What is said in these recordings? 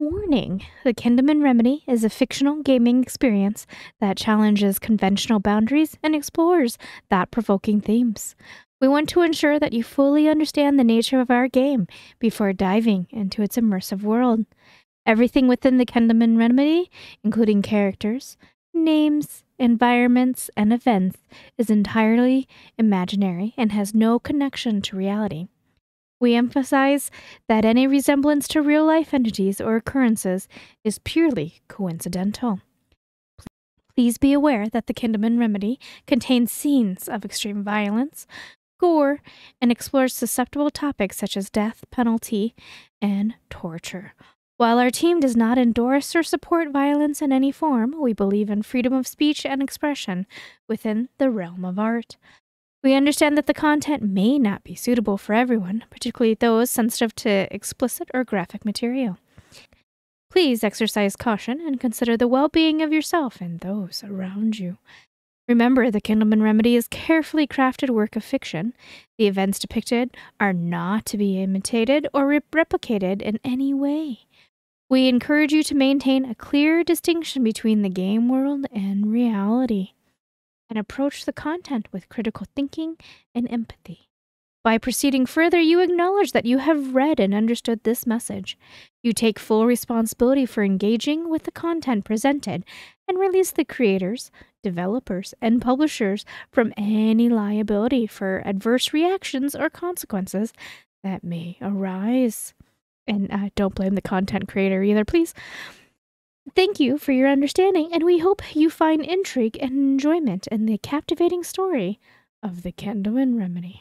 Warning: the Kindeman Remedy is a fictional gaming experience that challenges conventional boundaries and explores thought-provoking themes. We want to ensure that you fully understand the nature of our game before diving into its immersive world. Everything within the Kindeman Remedy, including characters, names, environments, and events, is entirely imaginary and has no connection to reality. We emphasize that any resemblance to real-life entities or occurrences is purely coincidental. Please be aware that the Kindeman Remedy contains scenes of extreme violence, gore, and explores susceptible topics such as death penalty and torture. While our team does not endorse or support violence in any form, we believe in freedom of speech and expression within the realm of art. We understand that the content may not be suitable for everyone, particularly those sensitive to explicit or graphic material. Please exercise caution and consider the well-being of yourself and those around you. Remember, the Kindeman Remedy is carefully crafted work of fiction. The events depicted are not to be imitated or replicated in any way. We encourage you to maintain a clear distinction between the game world and reality, and approach the content with critical thinking and empathy. By proceeding further, you acknowledge that you have read and understood this message. You take full responsibility for engaging with the content presented and release the creators, developers, and publishers from any liability for adverse reactions or consequences that may arise. And don't blame the content creator either, please. Thank you for your understanding, and we hope you find intrigue and enjoyment in the captivating story of the Kindeman Remedy.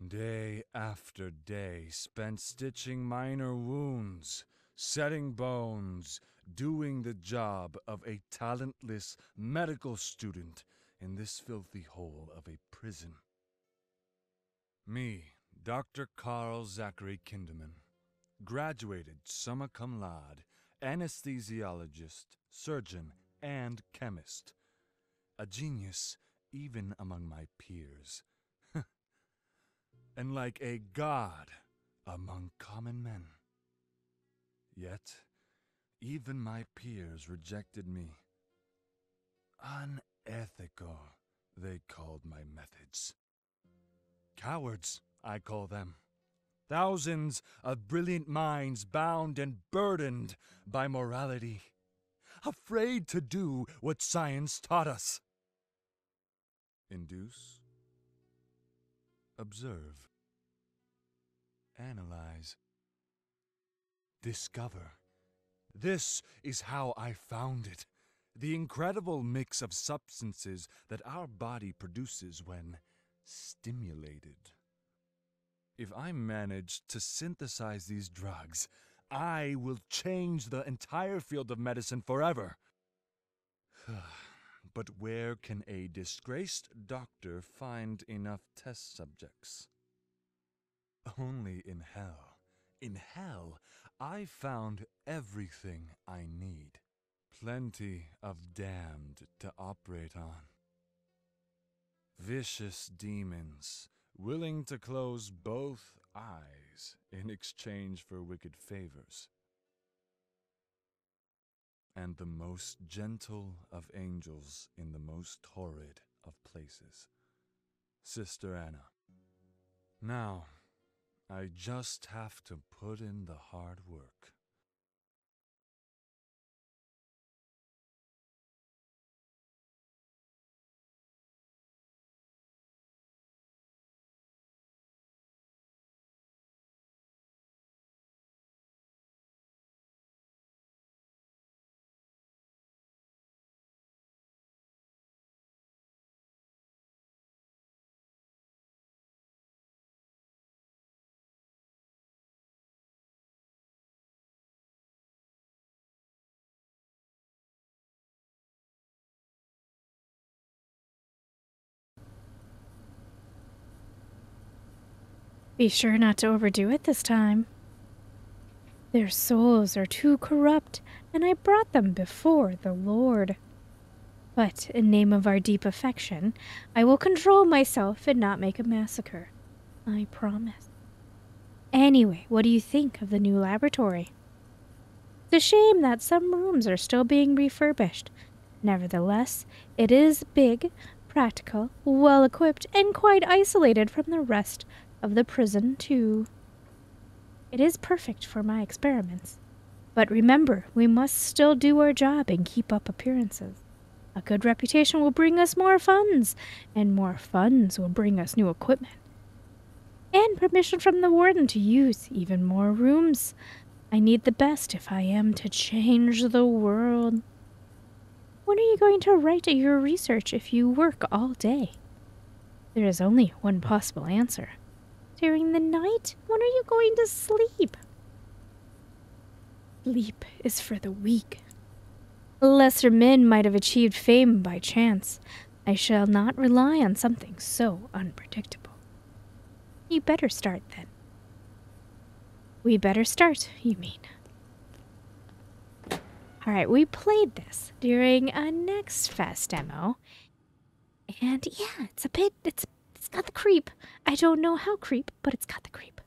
Day after day spent stitching minor wounds, setting bones, doing the job of a talentless medical student in this filthy hole of a prison. Me, Dr. Carl Zachary Kindeman, graduated summa cum laude, anesthesiologist, surgeon, and chemist. A genius even among my peers. And like a god among common men. Yet, even my peers rejected me. Unethical, they called my methods. Cowards, I call them. Thousands of brilliant minds bound and burdened by morality, afraid to do what science taught us. Induce, observe, analyze, discover. This is how I found it. The incredible mix of substances that our body produces when stimulated. If I manage to synthesize these drugs, I will change the entire field of medicine forever. But where can a disgraced doctor find enough test subjects? Only in hell. In hell, I found everything I need. Plenty of damned to operate on. Vicious demons, willing to close both eyes in exchange for wicked favors. And the most gentle of angels in the most horrid of places. Sister Anna. Now, I just have to put in the hard work. Be sure not to overdo it this time. Their souls are too corrupt, and I brought them before the Lord. But in name of our deep affection, I will control myself and not make a massacre. I promise. Anyway, what do you think of the new laboratory? It's a shame that some rooms are still being refurbished. Nevertheless, it is big, practical, well-equipped, and quite isolated from the rest of the prison, too. It is perfect for my experiments. But remember, we must still do our job and keep up appearances. A good reputation will bring us more funds, and more funds will bring us new equipment. And permission from the warden to use even more rooms. I need the best if I am to change the world. When are you going to write your research if you work all day? There is only one possible answer. During the night? When are you going to sleep? Sleep is for the weak. Lesser men might have achieved fame by chance. I shall not rely on something so unpredictable. You better start then. We better start, you mean? Alright, we played this during a Next Fest demo. And yeah, it's got the creep. I don't know how creep, but it's got the creep.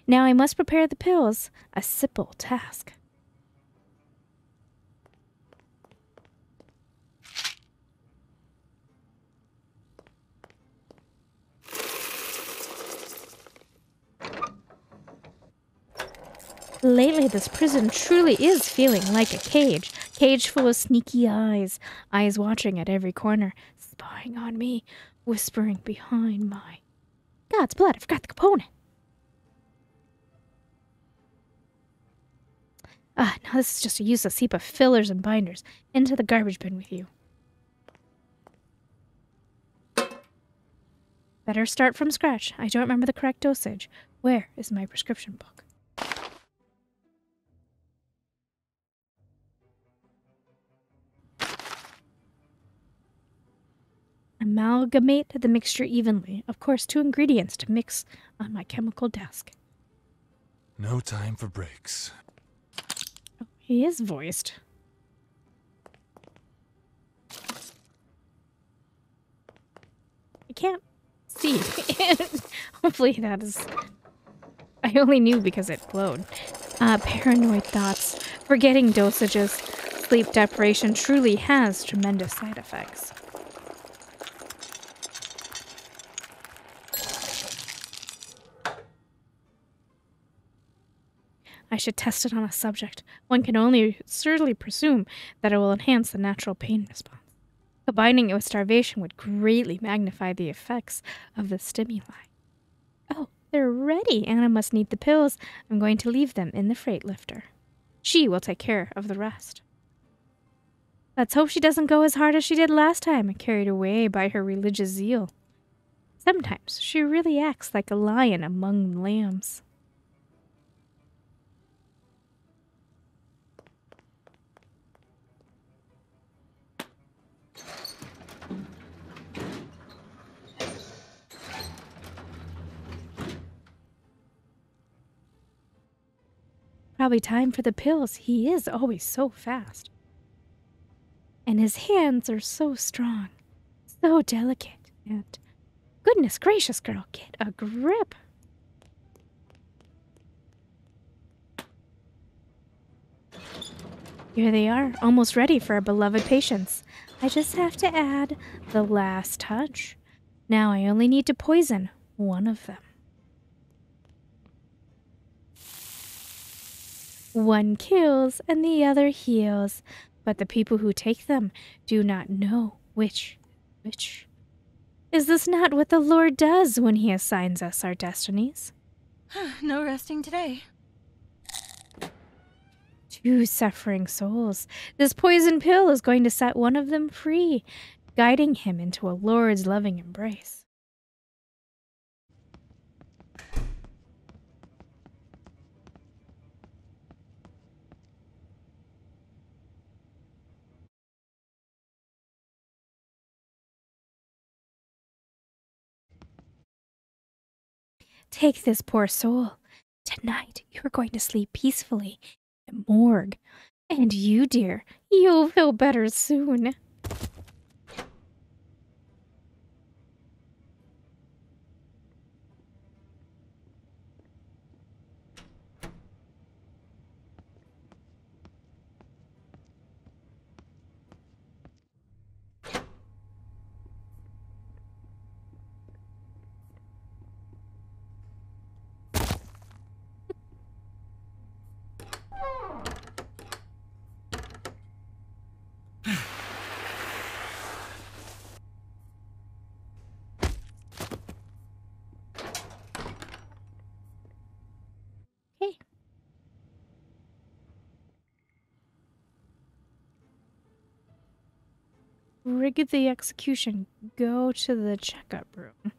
Now I must prepare the pills, a simple task. Lately, this prison truly is feeling like a cage. Cage full of sneaky eyes. Eyes watching at every corner, spying on me, whispering behind my... God's blood, I forgot the component. Now this is just a useless heap of fillers and binders. Into the garbage bin with you. Better start from scratch. I don't remember the correct dosage. Where is my prescription book? Amalgamate the mixture evenly. Of course, 2 ingredients to mix on my chemical desk. No time for breaks. Oh, he is voiced. I can't see. Hopefully that is... I only knew because it glowed. Paranoid thoughts. Forgetting dosages. Sleep deprivation truly has tremendous side effects. I should test it on a subject. One can only certainly presume that it will enhance the natural pain response. Combining it with starvation would greatly magnify the effects of the stimuli. Oh, they're ready. Anna must need the pills. I'm going to leave them in the freight lifter. She will take care of the rest. Let's hope she doesn't go as hard as she did last time, carried away by her religious zeal. Sometimes she really acts like a lion among lambs. Probably time for the pills. He is always so fast. And his hands are so strong, so delicate, and goodness gracious, girl, get a grip. Here they are, almost ready for our beloved patients. I just have to add the last touch. Now I only need to poison one of them. One kills and the other heals, but the people who take them do not know which. Is this not what the Lord does when he assigns us our destinies? No resting today. 2 suffering souls. This poison pill is going to set one of them free, guiding him into a Lord's loving embrace. Take this poor soul. Tonight, you're going to sleep peacefully in the morgue. And you, dear, you'll feel better soon. rig the execution. Go to the checkup room.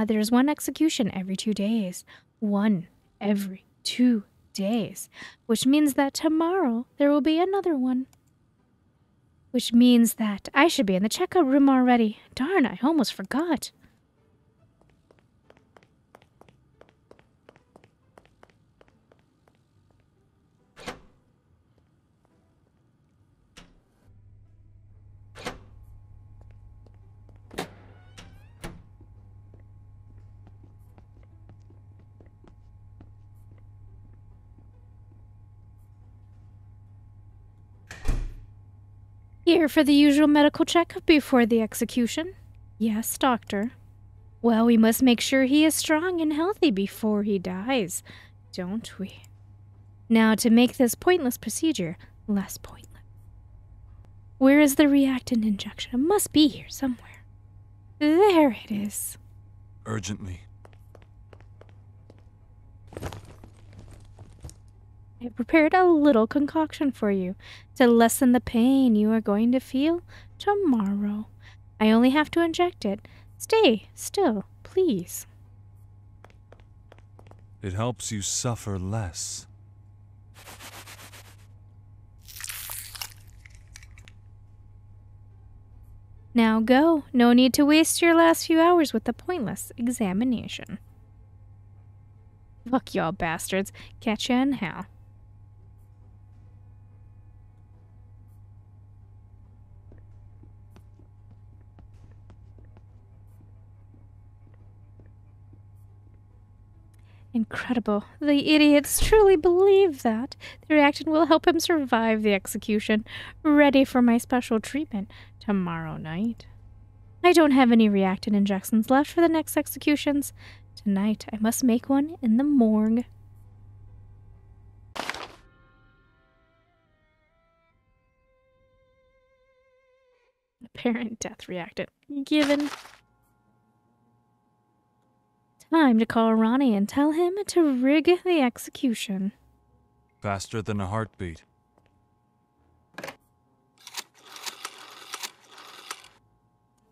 There's one execution every 2 days. One every 2 days. Which means that tomorrow there will be another one. Which means that I should be in the checkup room already. Darn, I almost forgot. Here for the usual medical checkup before the execution. Yes, doctor. Well, we must make sure he is strong and healthy before he dies, don't we? Now, to make this pointless procedure less pointless. Where is the reactant injection? It must be here somewhere. There it is. Urgently. I prepared a little concoction for you to lessen the pain you are going to feel tomorrow. I only have to inject it. Stay still, please. It helps you suffer less. Now go. No need to waste your last few hours with the pointless examination. Fuck y'all bastards. Catch ya in hell. Incredible. The idiots truly believe that the reactant will help him survive the execution. Ready for my special treatment tomorrow night. I don't have any reactant injections left for the next executions. Tonight, I must make one in the morgue. Apparent death reactant given. Time to call Ronnie and tell him to rig the execution. Faster than a heartbeat.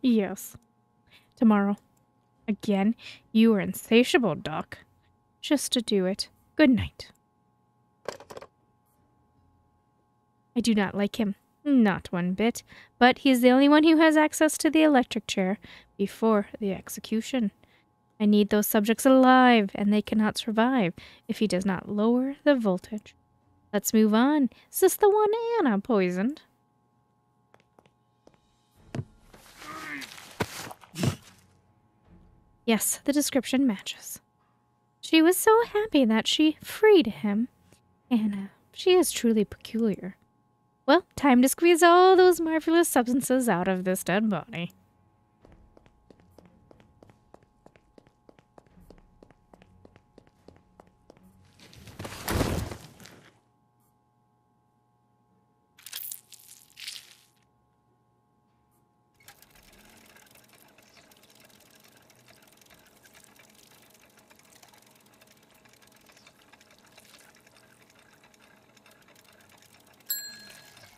Yes. Tomorrow. Again, you are insatiable, Doc. Just to do it. Good night. I do not like him. Not one bit. But he's the only one who has access to the electric chair before the execution. I need those subjects alive, and they cannot survive if he does not lower the voltage. Let's move on. Is this the one Anna poisoned? Yes, the description matches. She was so happy that she freed him. Anna, she is truly peculiar. Well, time to squeeze all those marvelous substances out of this dead body.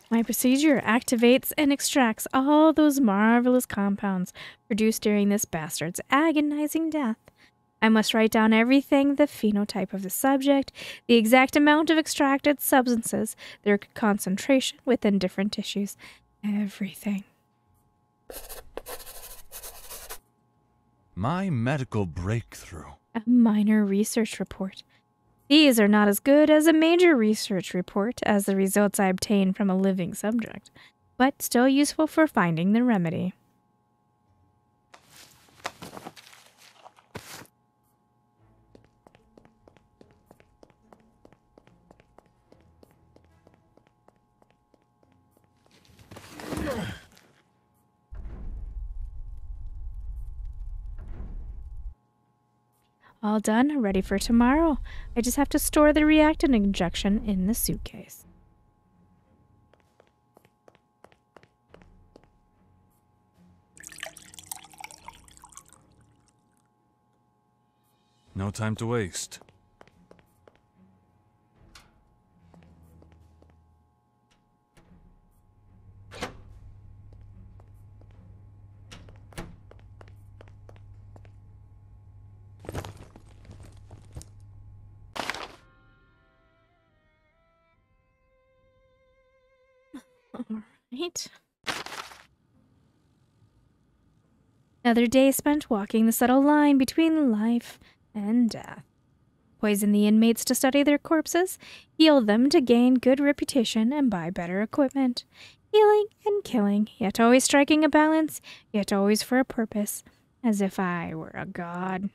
My procedure activates and extracts all those marvelous compounds produced during this bastard's agonizing death. I must write down everything, the phenotype of the subject, the exact amount of extracted substances, their concentration within different tissues, everything. My medical breakthrough. A minor research report. These are not as good as a major research report as the results I obtained from a living subject, but still useful for finding the remedy. All done, ready for tomorrow. I just have to store the reactant injection in the suitcase. No time to waste. All right. Another day spent walking the subtle line between life and death. Poison the inmates to study their corpses, heal them to gain good reputation and buy better equipment. Healing and killing, yet always striking a balance, yet always for a purpose, as if I were a god.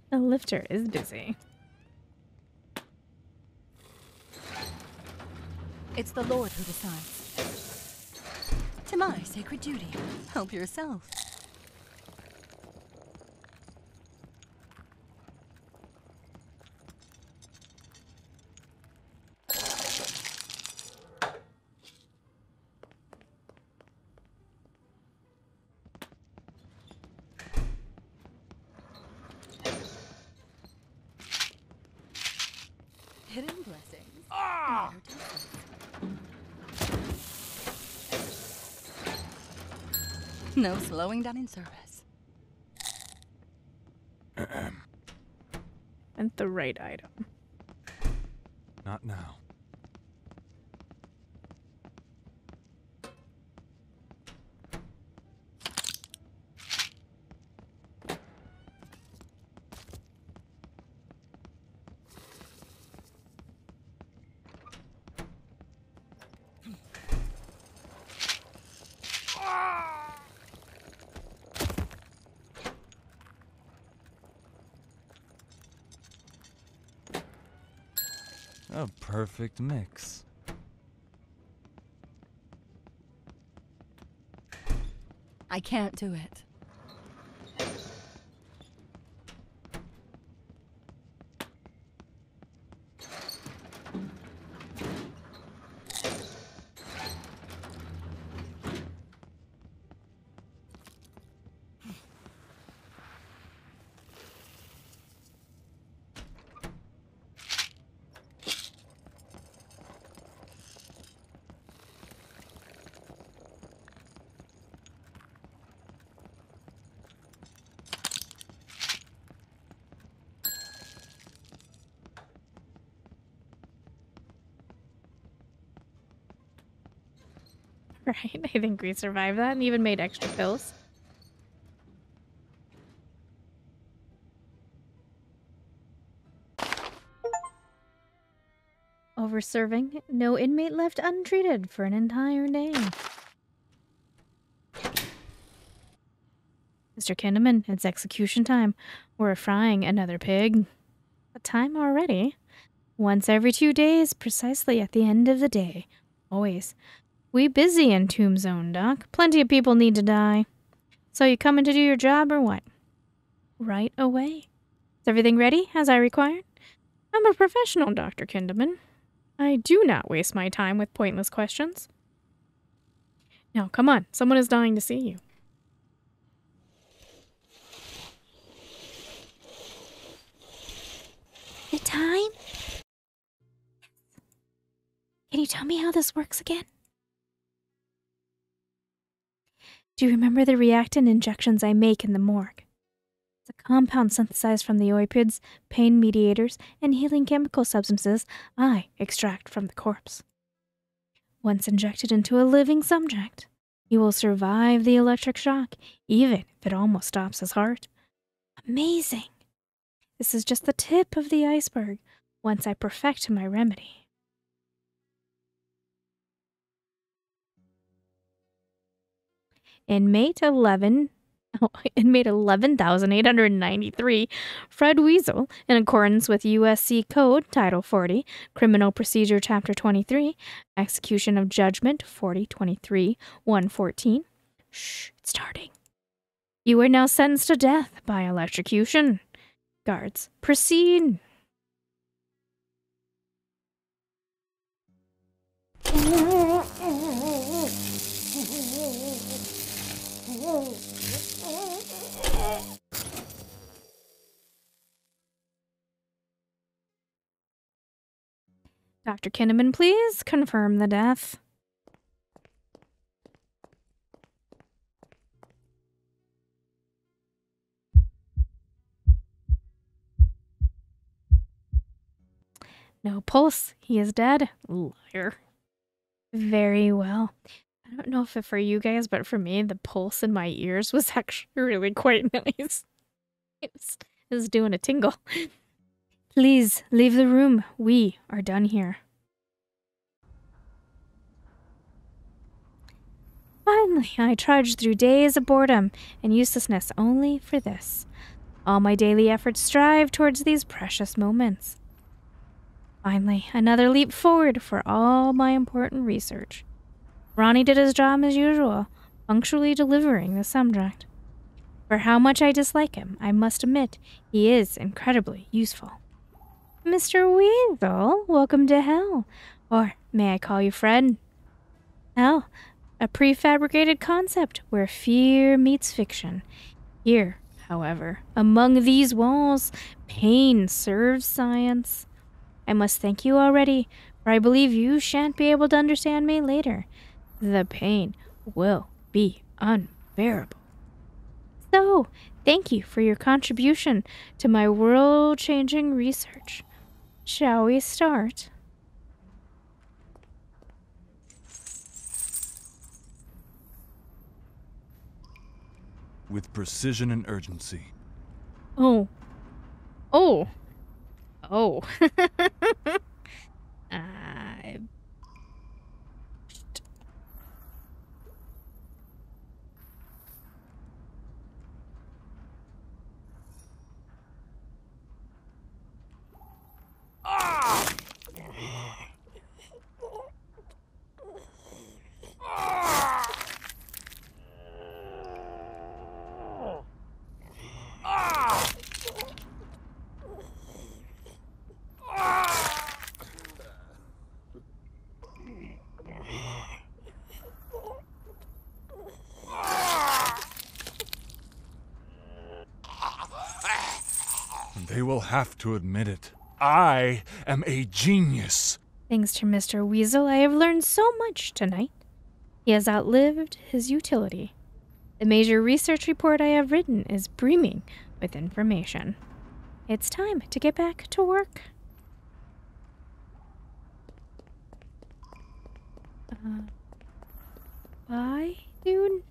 The lifter is busy. It's the Lord who decides. To my sacred duty, help yourself. Hidden blessings. Ah! No slowing down in service. And the right item. Not now. A perfect mix. I can't do it. Right, I think we survived that and even made extra pills. Overserving, no inmate left untreated for an entire day. Mr. Kindeman, it's execution time. We're frying another pig. But time already. Once every 2 days, precisely at the end of the day. Always. We busy in Tomb Zone, Doc. Plenty of people need to die. So you coming to do your job or what? Right away. Is everything ready, as I required? I'm a professional, Dr. Kindeman. I do not waste my time with pointless questions. Now, come on. Someone is dying to see you. The time? Can you tell me how this works again? Do you remember the reactant injections I make in the morgue? It's a compound synthesized from the opiates, pain mediators, and healing chemical substances I extract from the corpse. Once injected into a living subject, he will survive the electric shock, even if it almost stops his heart. Amazing! This is just the tip of the iceberg once I perfect my remedy. Inmate 11,893, Fred Weasel, in accordance with USC Code Title 40, Criminal Procedure Chapter 23, Execution of Judgment 4023-114. Shh, it's starting. You are now sentenced to death by electrocution. Guards, proceed. Dr. Kindeman, please confirm the death. No pulse. He is dead. Liar. Very well. I don't know if for you guys, but for me, the pulse in my ears was actually really quite nice. It was doing a tingle. Please, leave the room. We are done here. Finally, I trudged through days of boredom and uselessness only for this. All my daily efforts strive towards these precious moments. Finally, another leap forward for all my important research. Ronnie did his job as usual, punctually delivering the subject. For how much I dislike him, I must admit he is incredibly useful. Mr. Weasel, welcome to hell. Or may I call you Fred? Hell, a prefabricated concept where fear meets fiction. Here, however, among these walls, pain serves science. I must thank you already, for I believe you shan't be able to understand me later. The pain will be unbearable. So, thank you for your contribution to my world-changing research. Shall we start? With precision and urgency. Oh. Oh. Oh. I... They will have to admit it. I am a genius. Thanks to Mr. Weasel, I have learned so much tonight. He has outlived his utility. The major research report I have written is brimming with information. It's time to get back to work. Bye, dude.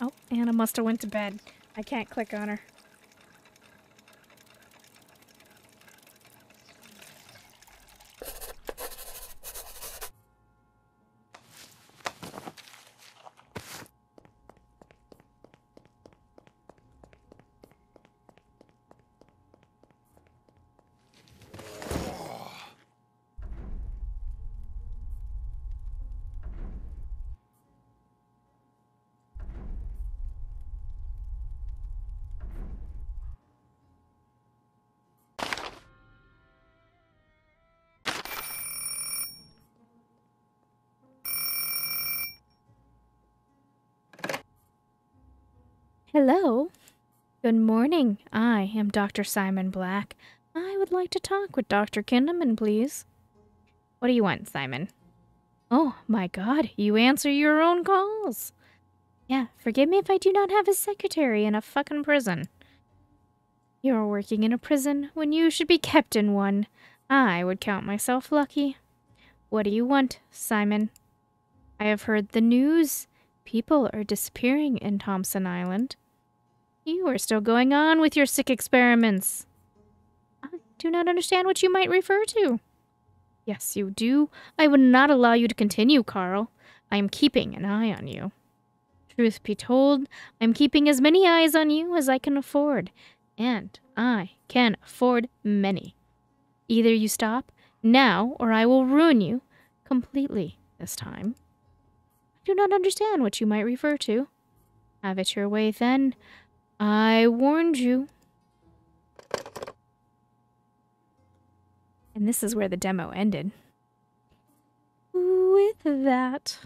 Oh, Anna must have went to bed. I can't click on her. Hello. Good morning. I am Dr. Simon Black. I would like to talk with Dr. Kindeman, please. What do you want, Simon? Oh, my God. You answer your own calls. Yeah, forgive me if I do not have a secretary in a fucking prison. You're working in a prison when you should be kept in one. I would count myself lucky. What do you want, Simon? I have heard the news. People are disappearing in Thompson Island. You are still going on with your sick experiments. I do not understand what you might refer to. Yes, you do. I would not allow you to continue, Carl. I am keeping an eye on you. Truth be told, I'm keeping as many eyes on you as I can afford, and I can afford many. Either you stop now, or I will ruin you completely this time. I do not understand what you might refer to. Have it your way, then. I warned you. And this is where the demo ended. With that...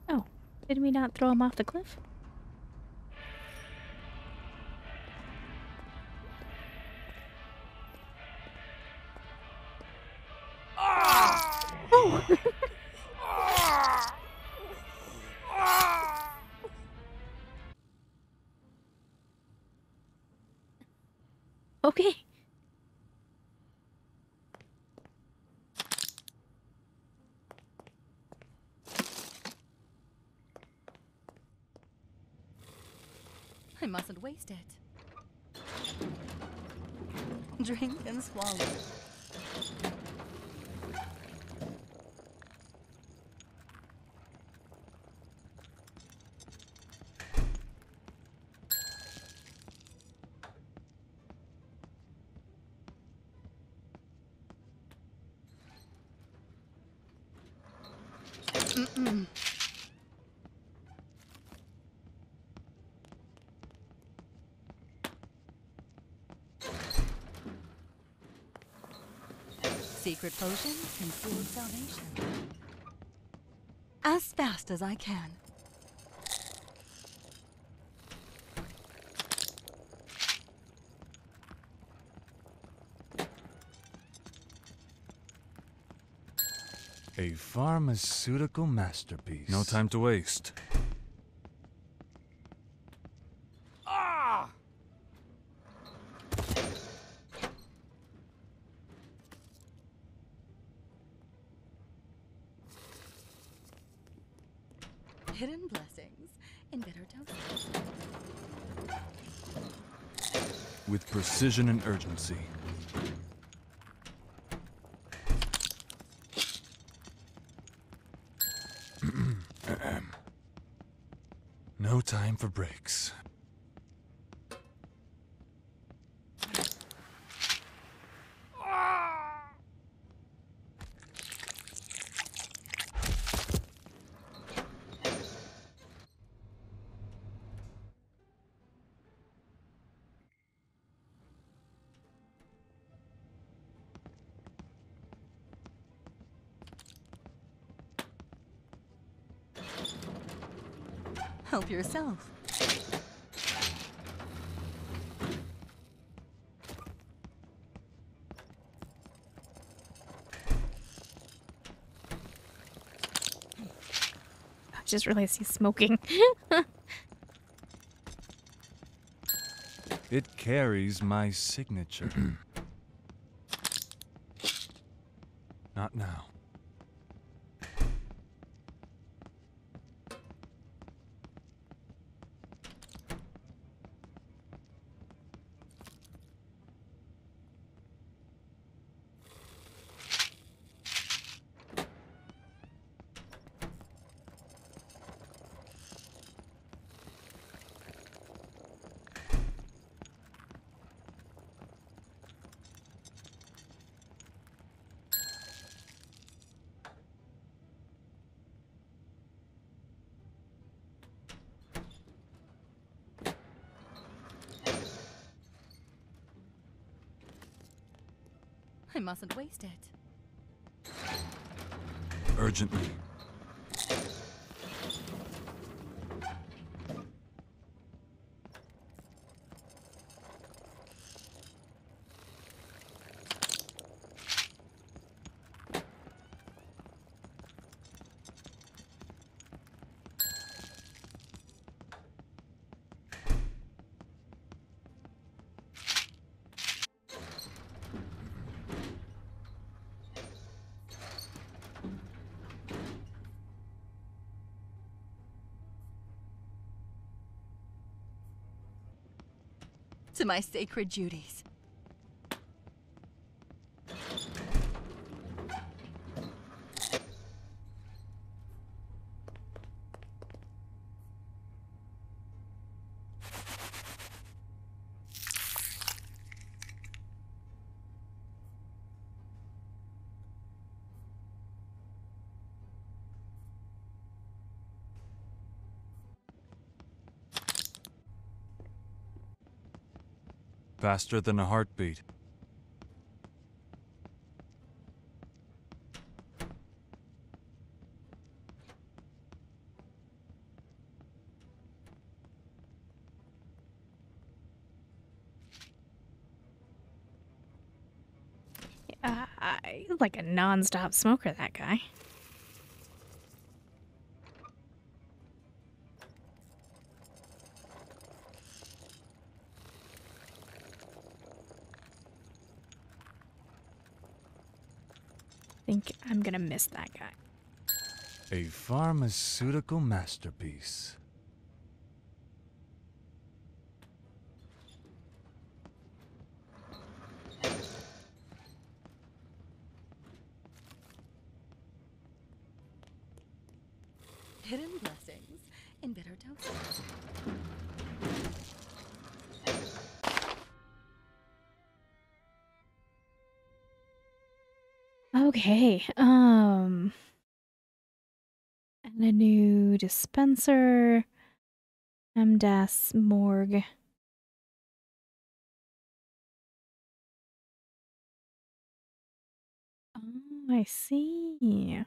Oh, did we not throw him off the cliff? Oh! Okay. I mustn't waste it. Drink and swallow. Secret potion, concealed salvation. As fast as I can. A pharmaceutical masterpiece. No time to waste. Ah! Hidden blessings in bitter doses. With precision and urgency. No time for breaks. Help yourself. I just realized he's smoking. It carries my signature. Not now. I mustn't waste it. Urgently. To my sacred duties. Faster than a heartbeat. He's like a non-stop smoker, that guy. Think I'm gonna miss that guy. A pharmaceutical masterpiece. Hidden blessings in bitter doses. Okay, and a new dispenser. MDAS morgue. Oh, I see.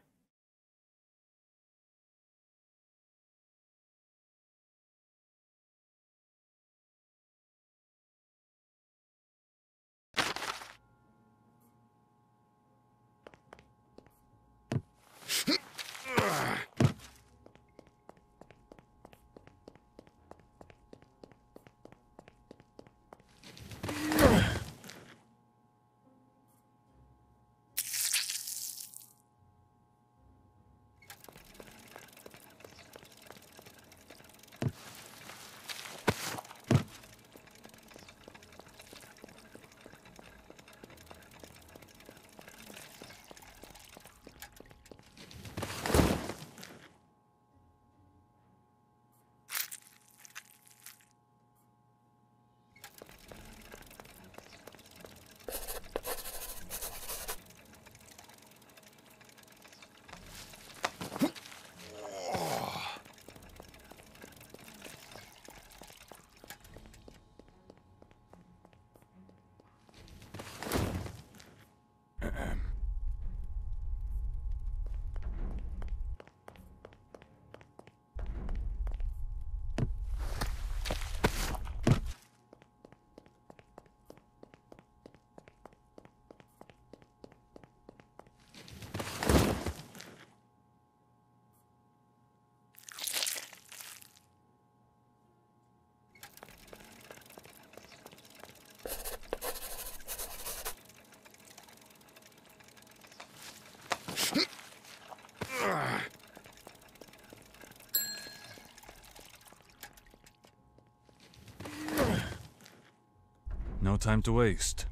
No time to waste.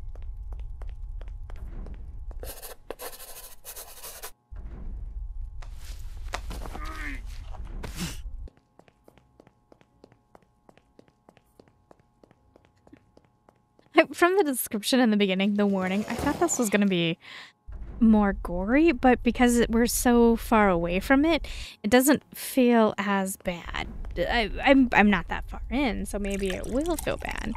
From the description in the beginning, the warning, I thought this was going to be more gory, but because we're so far away from it, it doesn't feel as bad. I'm not that far in, so maybe it will feel bad.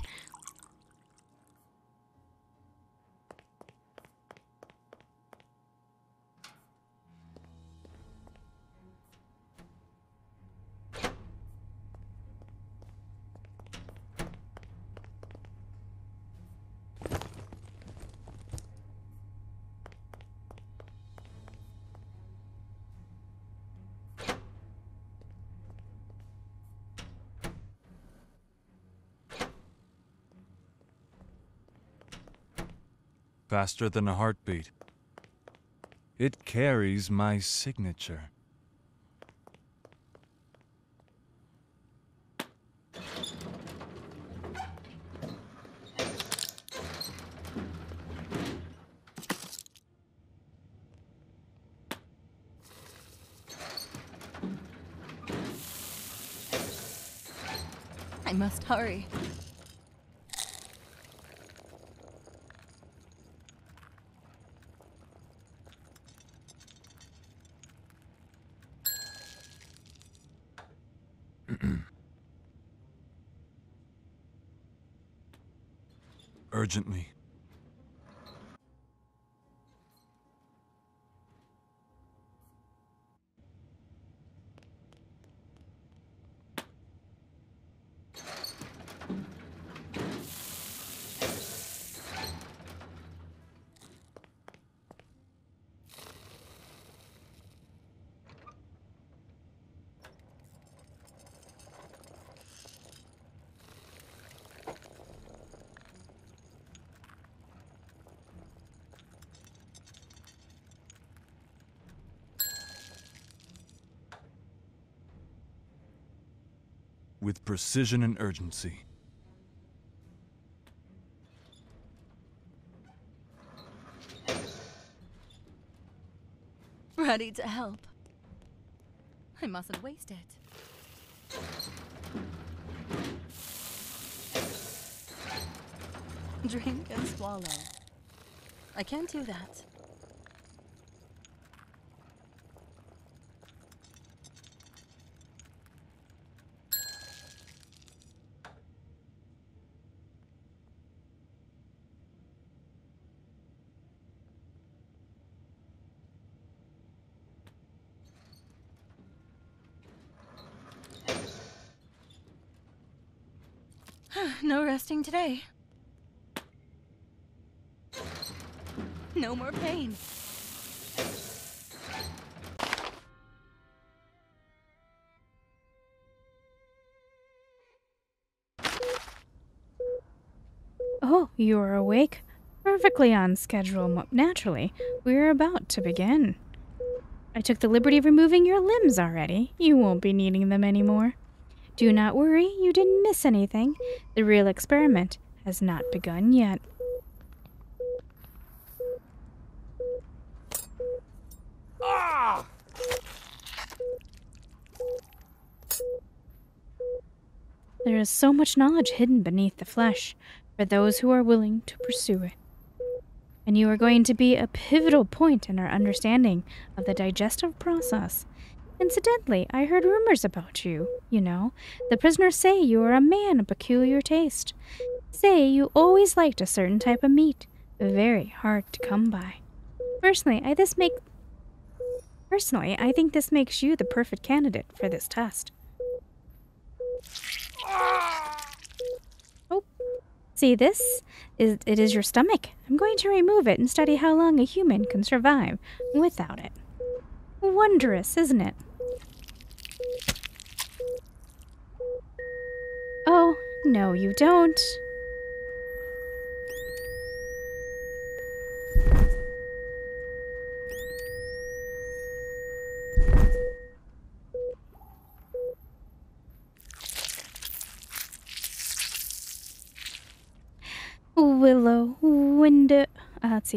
Faster than a heartbeat. It carries my signature. must hurry. Urgently. With precision and urgency. Ready to help. I mustn't waste it. Drink and swallow. I can't do that. No resting today. No more pain. Oh, you are awake? Perfectly on schedule. Naturally, we are about to begin. I took the liberty of removing your limbs already. You won't be needing them anymore. Do not worry, you didn't miss anything. The real experiment has not begun yet. There is so much knowledge hidden beneath the flesh for those who are willing to pursue it. And you are going to be a pivotal point in our understanding of the digestive process. Incidentally, I heard rumors about you, you know. The prisoners say you are a man of peculiar taste. Say you always liked a certain type of meat, very hard to come by. Personally, I think this makes you the perfect candidate for this test. Oh, see this? It is your stomach. I'm going to remove it and study how long a human can survive without it. Wondrous, isn't it? Oh, no you don't.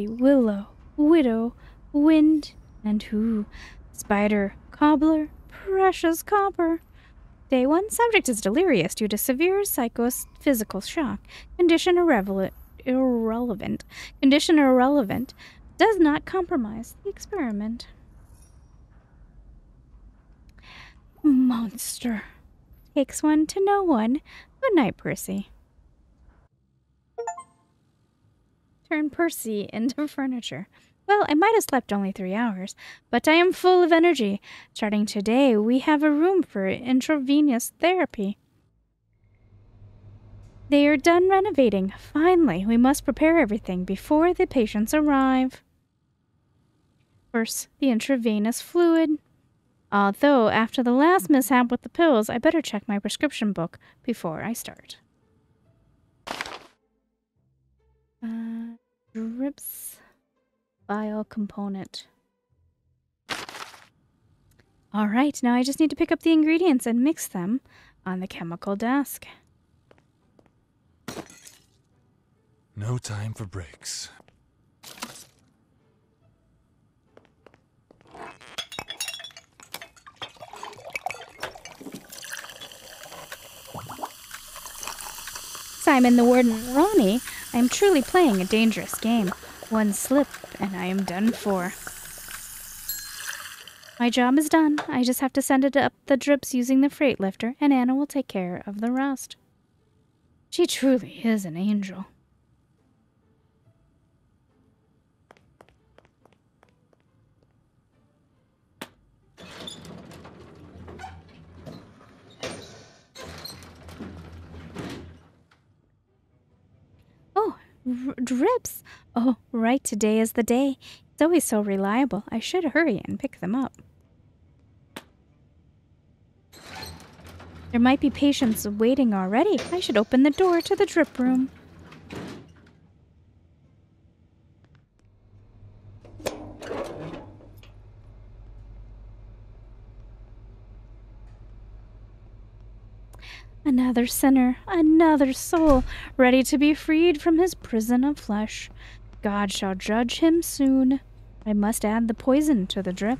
Willow, widow, wind, and who? Spider, cobbler, precious copper. Day 1, subject is delirious due to severe psychophysical shock. Condition irrelevant. Condition irrelevant. Does not compromise the experiment. Monster. Takes one to know one. Good night, Percy. Turn Percy into furniture. Well, I might have slept only 3 hours, but I am full of energy. Starting today, we have a room for intravenous therapy. They are done renovating. Finally, we must prepare everything before the patients arrive. First, the intravenous fluid. Although, after the last mishap with the pills, I better check my prescription book before I start. Drips. Vial component. Alright, now I just need to pick up the ingredients and mix them on the chemical desk. No time for breaks. I'm in the Warden Ronnie, I am truly playing a dangerous game. One slip, and I am done for. My job is done. I just have to send it up the drips using the freight lifter, and Anna will take care of the rest. She truly is an angel. Oh, drips. Oh, right, today is the day. It's always so reliable. I should hurry and pick them up. There might be patients waiting already. I should open the door to the drip room. Another sinner, another soul, ready to be freed from his prison of flesh. God shall judge him soon. I must add the poison to the drip.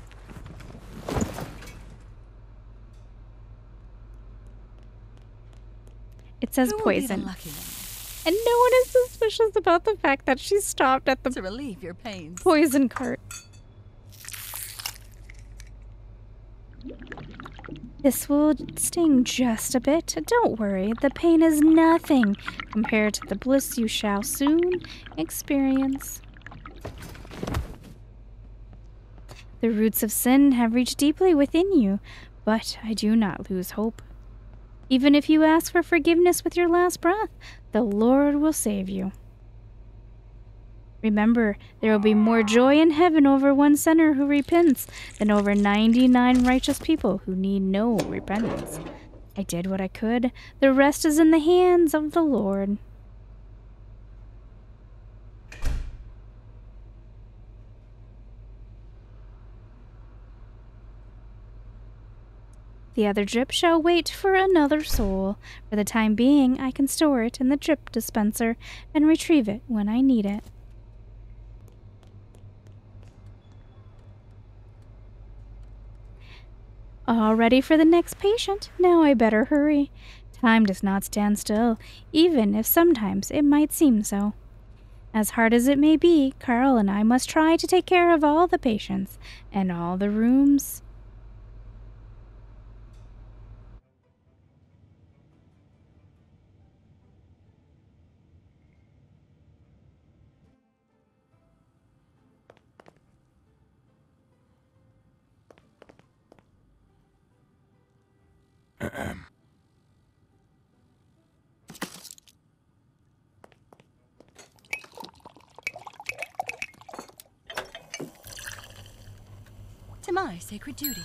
It says poison. And no one is suspicious about the fact that she stopped at the to relieve your pains. Poison cart. This will sting just a bit. Don't worry, the pain is nothing compared to the bliss you shall soon experience. The roots of sin have reached deeply within you, but I do not lose hope. Even if you ask for forgiveness with your last breath, the Lord will save you. Remember, there will be more joy in heaven over one sinner who repents than over 99 righteous people who need no repentance. I did what I could. The rest is in the hands of the Lord. The other drip shall wait for another soul. For the time being, I can store it in the drip dispenser and retrieve it when I need it. All ready for the next patient. Now I better hurry. Time does not stand still, even if sometimes it might seem so. As hard as it may be, Carl and I must try to take care of all the patients and all the rooms. To my sacred duty.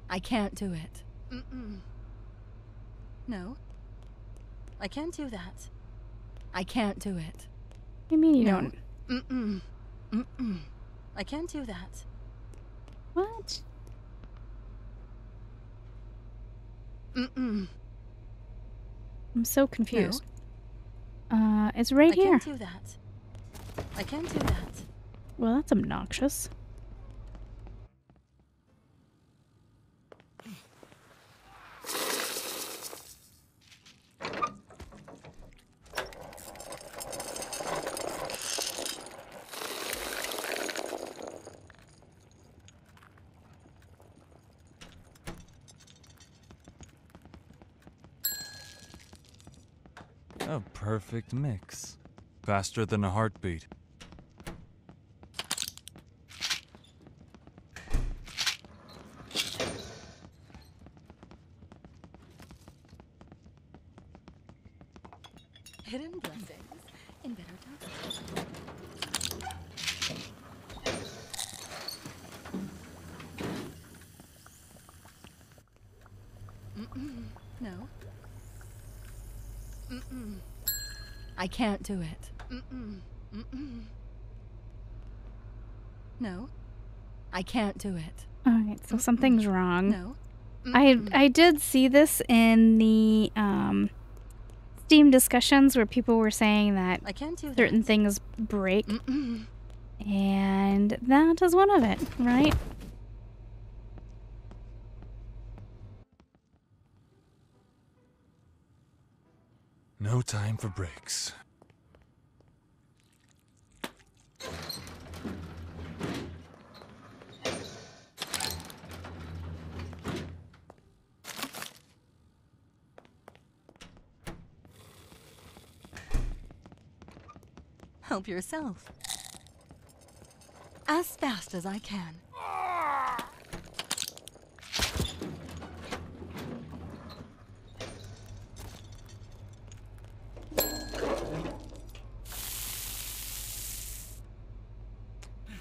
I can't do it. No. I can't do that. I can't do it. You mean you No. don't? I can't do that. What? I'm so confused. It's right here. I can't do that. I can't do that. Well, that's obnoxious. A perfect mix. Faster than a heartbeat. Hidden blessings in better times. No. I can't do it. Mm-mm. Mm-mm. No, I can't do it. Alright, so something's wrong. No. I did see this in the Steam discussions where people were saying that I can't do certain that. things break. Mm-mm. And that is one of it, right? No time for breaks. Help yourself. As fast as I can.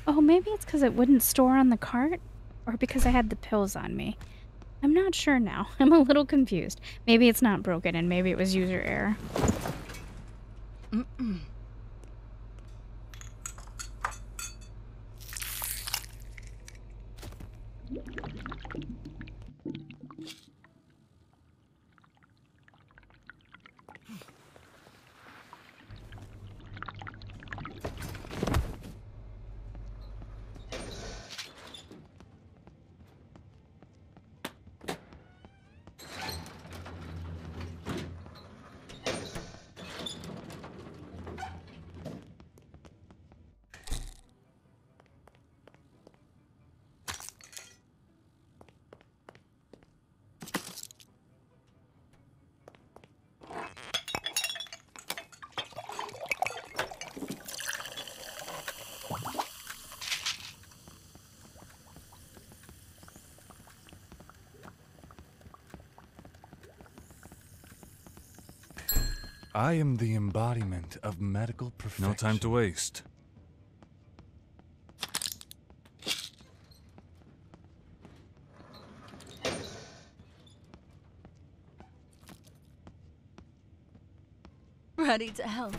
Oh, maybe it's because it wouldn't store on the cart? Or because I had the pills on me. I'm not sure now. I'm a little confused. Maybe it's not broken and maybe it was user error. Mm-mm. I am the embodiment of medical perfection. No time to waste. Ready to help.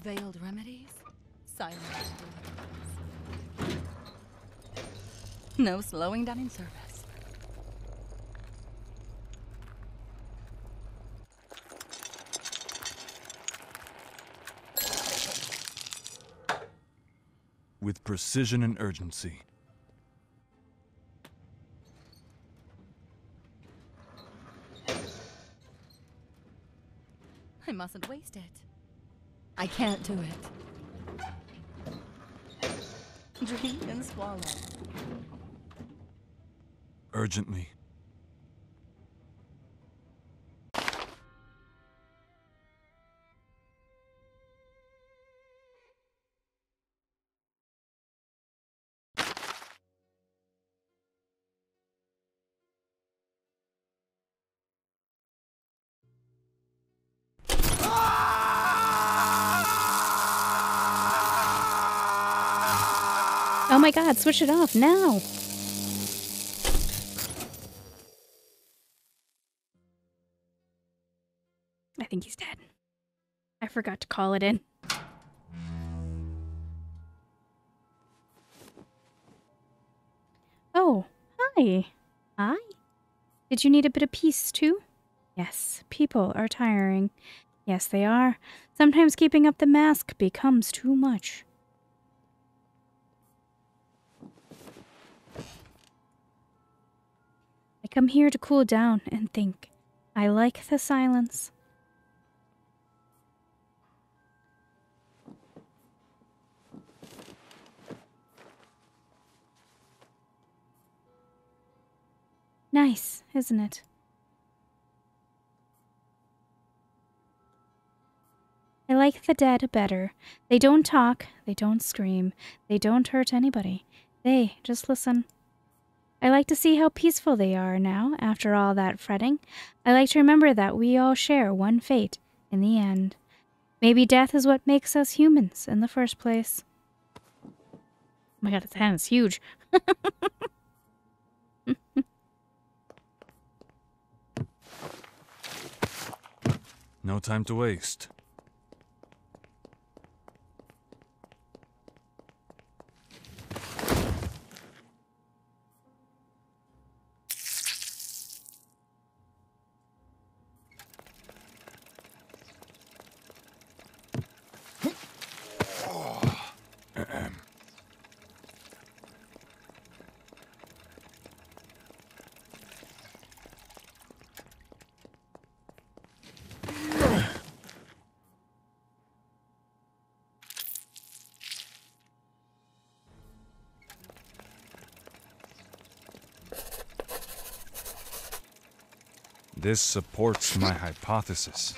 Veiled remedies, silent deliverance. No slowing down in service. With precision and urgency. I mustn't waste it. I can't do it. Drink and swallow. Urgently. Oh my god, switch it off now! I think he's dead. I forgot to call it in. Oh, hi. Hi. Did you need a bit of peace too? Yes, people are tiring. Yes, they are. Sometimes keeping up the mask becomes too much. I come here to cool down and think. I like the silence. Nice, isn't it? I like the dead better. They don't talk, they don't scream, they don't hurt anybody. They just listen. I like to see how peaceful they are now, after all that fretting. I like to remember that we all share one fate in the end. Maybe death is what makes us humans in the first place. Oh my god, his hand is huge. No time to waste. This supports my hypothesis.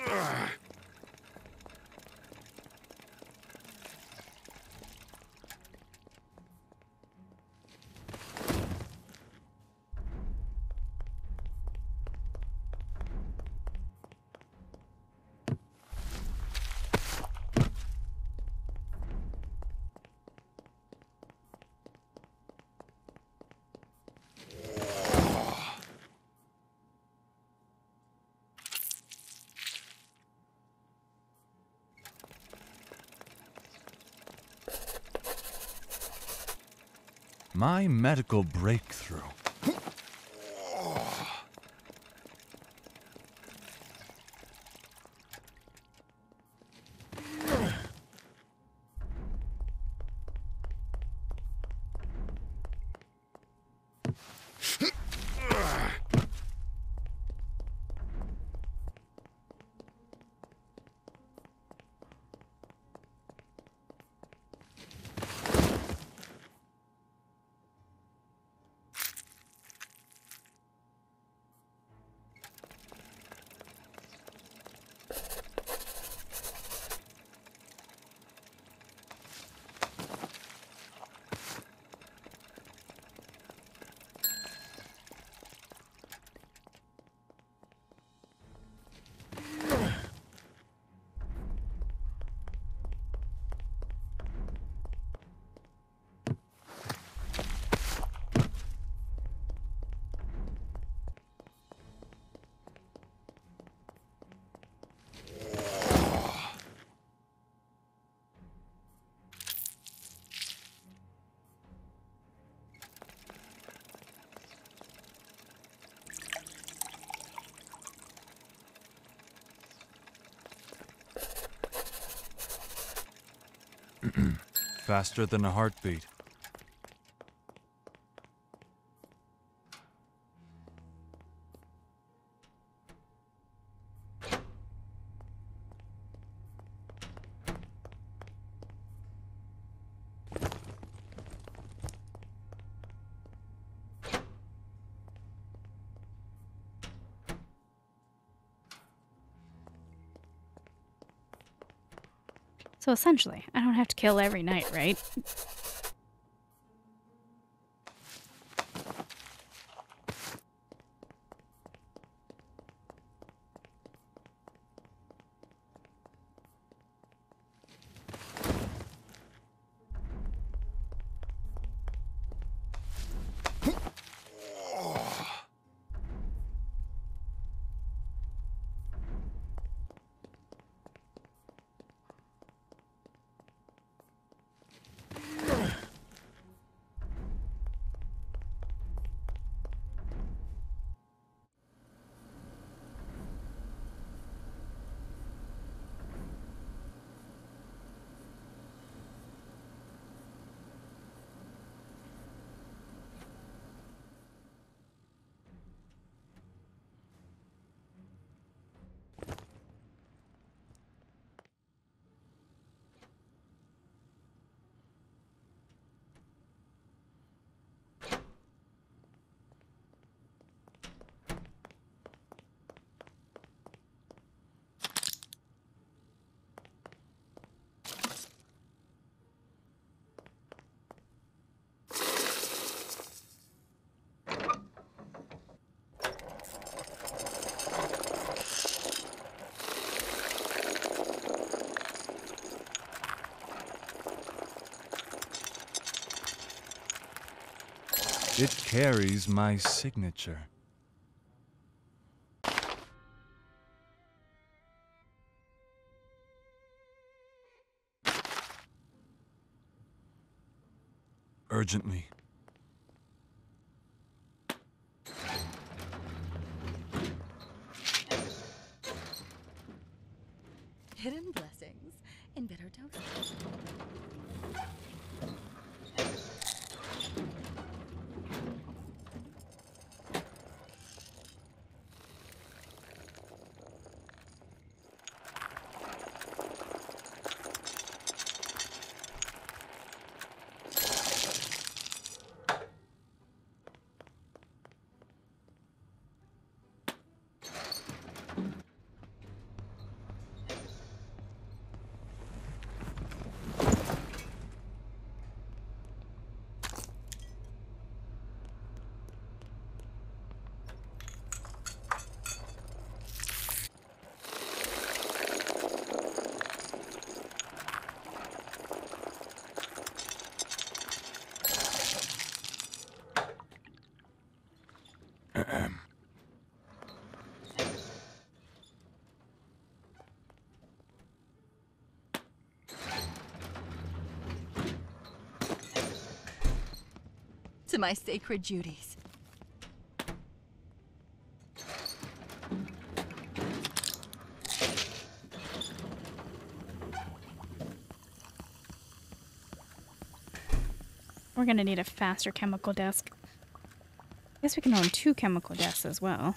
My medical breakthrough. Faster than a heartbeat. So essentially, I don't have to kill every night, right? It carries my signature. Urgently. Hidden blessings in bitter doses. To my sacred duties. We're gonna need a faster chemical desk. I guess we can own 2 chemical desks as well.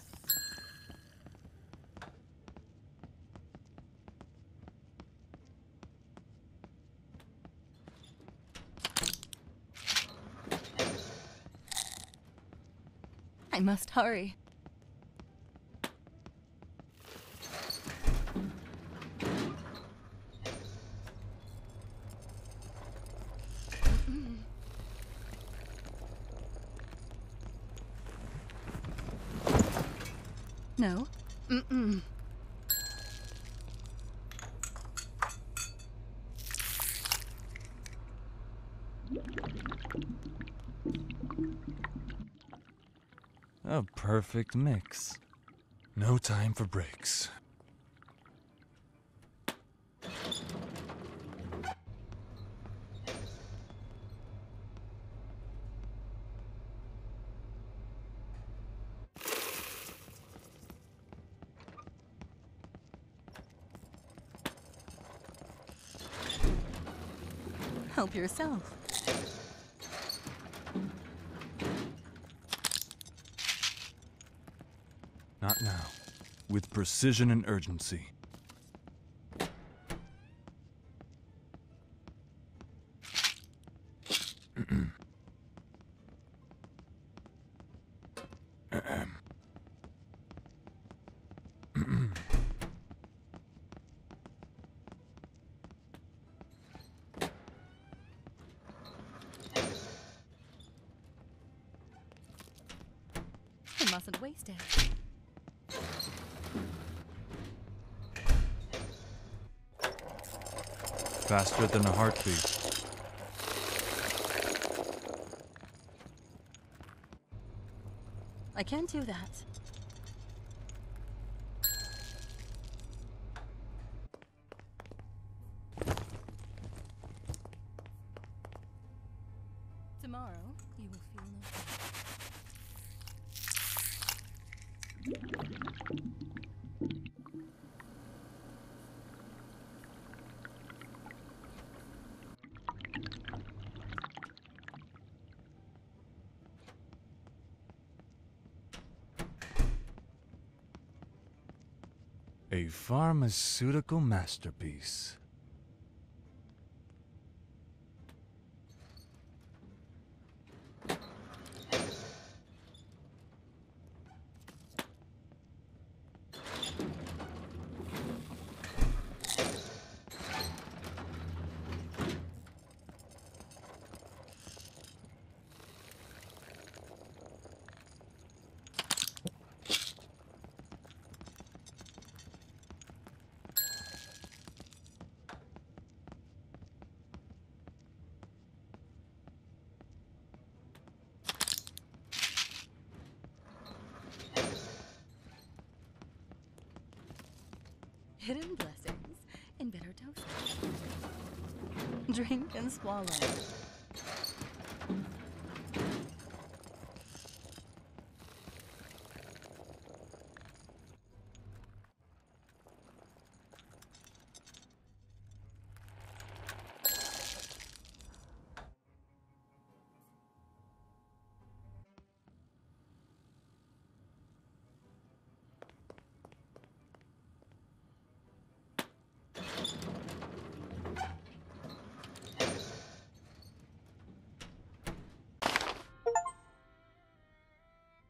I must hurry. No? Mm-mm. A perfect mix. No time for breaks. Help yourself. Not now. With precision and urgency. I mustn't waste it. Faster than a heartbeat. I can't do that. Tomorrow, you will feel no A pharmaceutical masterpiece. hidden blessings in bitter doses. Drink and swallow.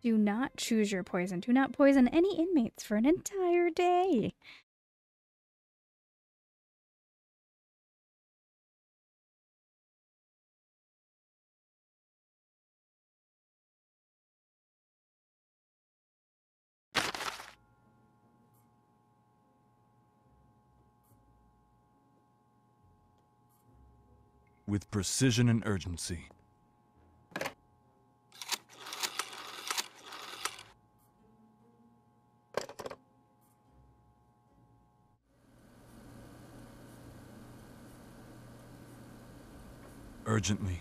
Do not choose your poison. Do not poison any inmates for an entire day. With precision and urgency. Urgently.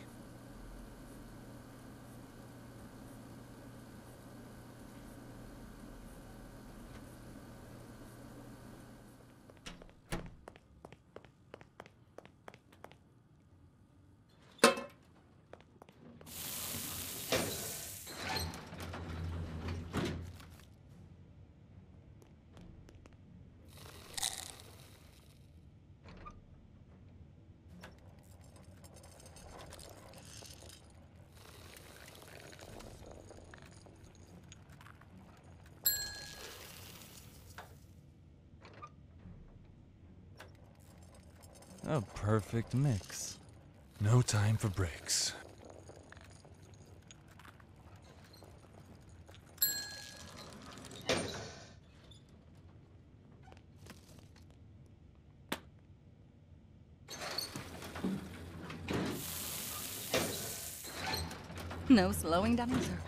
A perfect mix. No time for breaks. No slowing down in service.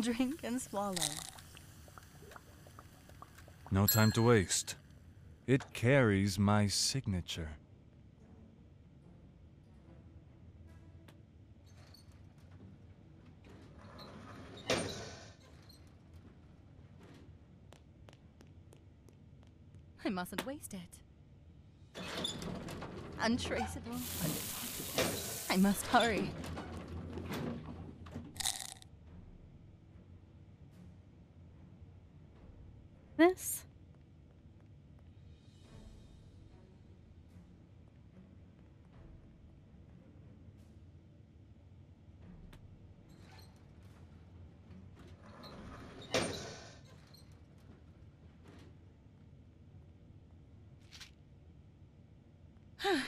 Drink and swallow. No time to waste. It carries my signature. I mustn't waste it. Untraceable, undetectable. I must hurry. This?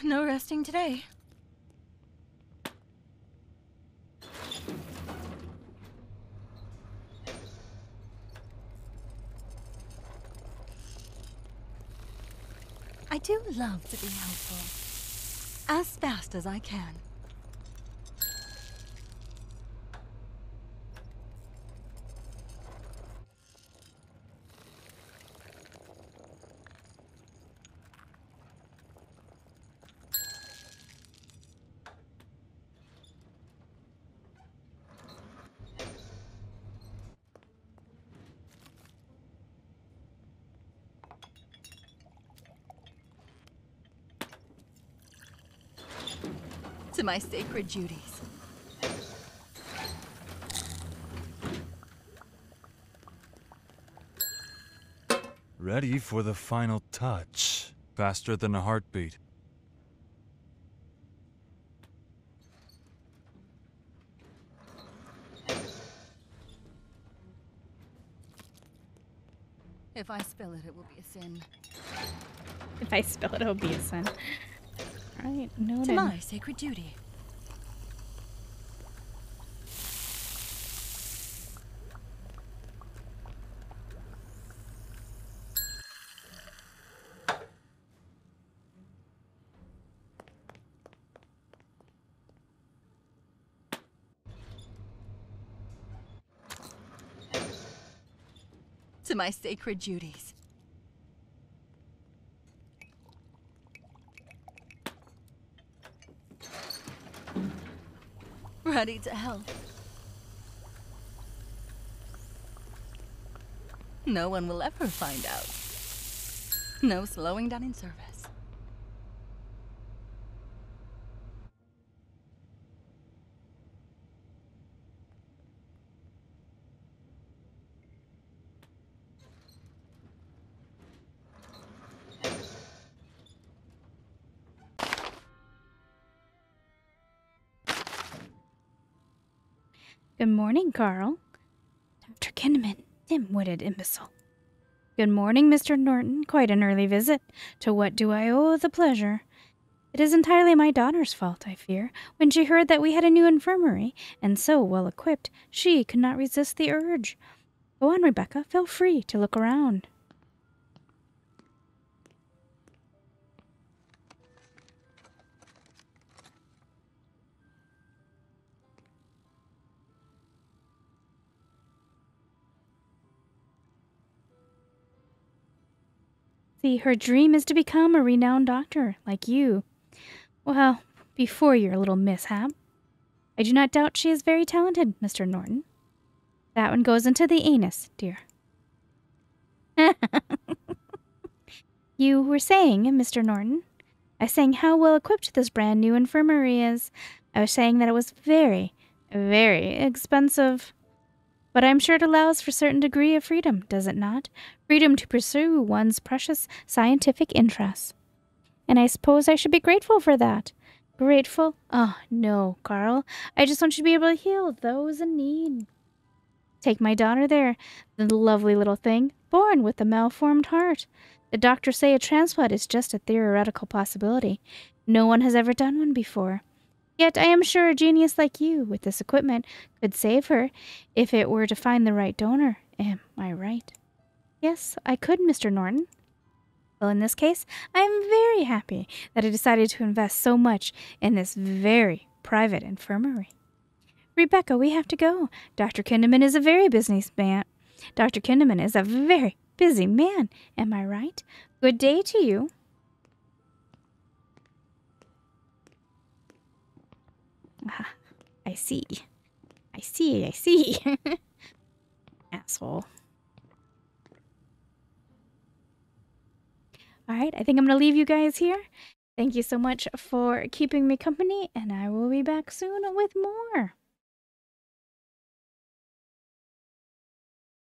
No resting today. I do love to be helpful. As fast as I can. To my sacred duties. Ready for the final touch. Faster than a heartbeat. If I spill it, it will be a sin. If I spill it, it'll be a sin. Right, noted. To my sacred duty. To my sacred duties. Ready to help. No one will ever find out. No slowing down in service. Good morning, Carl. Dr. Kindeman, dim-witted imbecile. Good morning, Mr. Norton. Quite an early visit. To what do I owe the pleasure? It is entirely my daughter's fault, I fear. When she heard that we had a new infirmary, and so well equipped, she could not resist the urge. Go on, Rebecca. Feel free to look around. See, her dream is to become a renowned doctor, like you. Well, before your little mishap. I do not doubt she is very talented, Mr. Norton. That one goes into the anus, dear. You were saying, Mr. Norton, I was saying how well equipped this brand new infirmary is. I was saying that it was very, very expensive. But I'm sure it allows for a certain degree of freedom, does it not? Freedom to pursue one's precious scientific interests. And I suppose I should be grateful for that. Grateful? Oh, no, Carl. I just want you to be able to heal those in need. Take my daughter there, the lovely little thing, born with a malformed heart. The doctors say a transplant is just a theoretical possibility. No one has ever done one before. Yet I am sure a genius like you, with this equipment, could save her, if it were to find the right donor. Am I right? Yes, I could, Mr. Norton. Well, in this case, I am very happy that I decided to invest so much in this very private infirmary. Rebecca, we have to go. Dr. Kindeman is a very busy man. Dr. Kindeman is a very busy man. Am I right? Good day to you. Ah, I see. I see. Asshole. All right, I think I'm going to leave you guys here. Thank you so much for keeping me company, and I will be back soon with more.